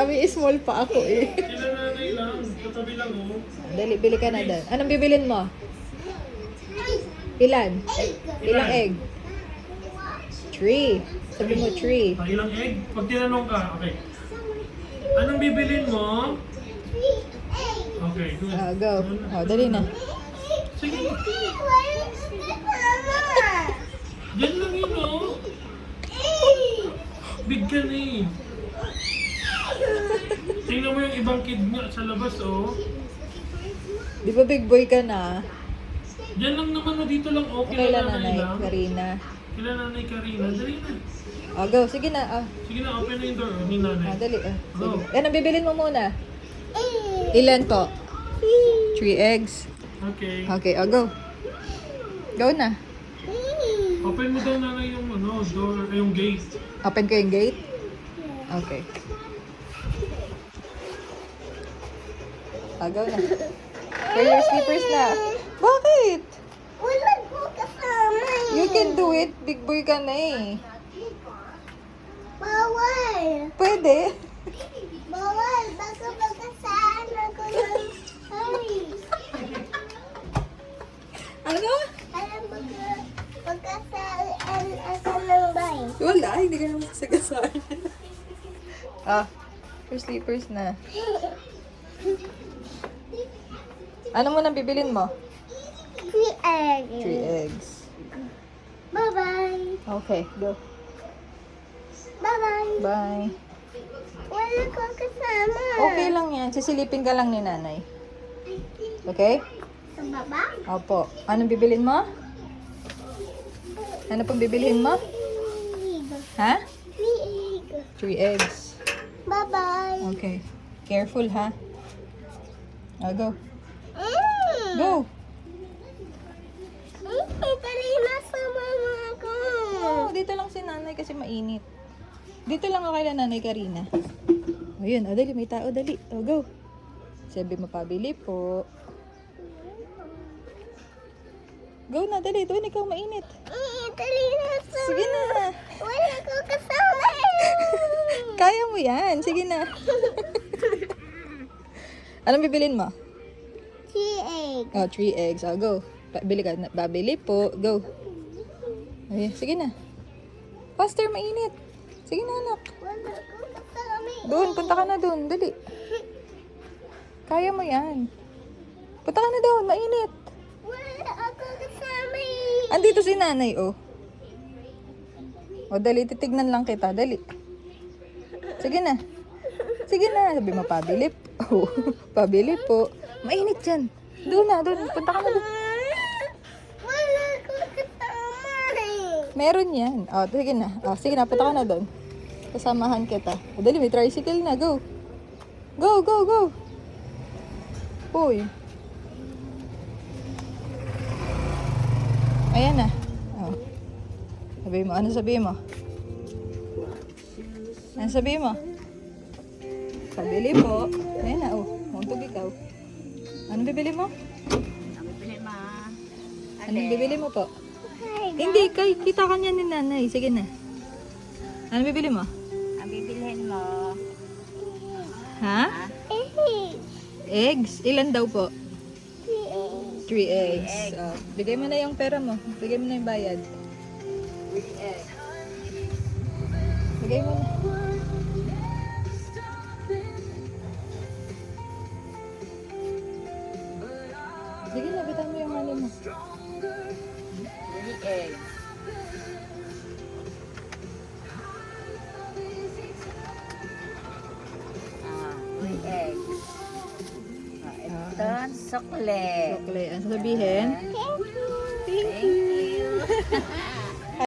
Sabi, small pa ako eh. Sila nanay lang. Katabi lang oh. Dali, bili ka na doon. Anong bibilin mo? Ilan? Ilang egg? 3. Sabi mo 3. Ilang egg? Pag tinanong ka, okay. Anong bibilin mo? Okay, good. Go. Dali na. Sige. Yan lang yun oh. Big ka na eh. Tingnan mo yung ibang kid nga sa labas oh. Di ba big boy ka na? Diyan lang naman oh, dito lang oh. Kailan Kila nanay? lang. Karina. Kila nanay Karina. Dali na. Go. Sige na. Sige na, open na yung door oh, ni nanay. Dali. Go. Sige. Anong bibilin mo muna? Ilan po? 3 eggs. Okay. Okay, go. Go na. Open mo daw nanay yung ano, door, yung gate. Open ko yung gate? Okay. Go na. Wear your slippers na. Bakit? Wala ko kasama eh. You can do it. Big boy ka na eh. Bawal. Pwede. Bawal. Baka magkasaan ako ng ay. Ano? Alam mo ka, magkasaan ako ng bay. Wala. Hindi ka naman sagasaan. Your slippers na. Ano mo nang bibilin mo? 3 eggs. 3 eggs. Bye-bye. Okay, go. Bye-bye. Bye. Wala ko kasama. Okay lang yan. Sisilipin ka lang ni nanay. Okay? Sa baba? Opo. Anong bibilin mo? Ano pong bibilhin mo? 3 Ha? eggs. 3 eggs. Bye-bye. Okay. Careful, ha? Go. Go. Dali na sa mama ko. Dito lang si nanay kasi mainit. Dito lang ako kay nanay Karina. Ayun, dali. May tao, dali. Go. Sabi mo pabili po. Go na, dali. Doon ikaw mainit. Dali na sa Sige na. Wala ko kasama. Kaya mo yan. Sige na. Anong bibilin mo? 3 eggs. 3 eggs. Go. Bili ka. Babili po. Go. Ay, sige na. Faster, mainit. Sige na, anak. Wala ko kasama. Doon, punta ka na doon. Dali. Kaya mo yan. Punta ka na doon. Mainit. Wala ako kasama. Andito si nanay, oh. Dali. Titignan lang kita. Dali. Sige na. Sige na. Sabi mo, pabili po. Pabili po. Mainit yan. Doon na, doon. Punta ka na doon. Wala ko kasama. Meron yan. Sige na. Sige na, punta ka na doon. Kasamahan kita. Dali, may tricycle na. Go. Go, go, go. Uy. Ayan na. Sabihin mo. Ano sabihin mo? Ano sabihin mo? Pabili po. Ayan na, Muntog ikaw. Anong bibili mo? Anong bibili mo po? Hindi, kita ka niya ni nanay. Sige na. Anong bibili mo? Ang bibilhin mo, Ha? Eggs? Ilan daw po? 3 eggs. Bigay mo na yung pera mo. Bigay mo na yung bayad. Bigay mo na. Sige na, bitan mo yung money mo. 3 eggs. Three eggs. Ito, sukle. Chocolate. Ano sabihin? Thank you.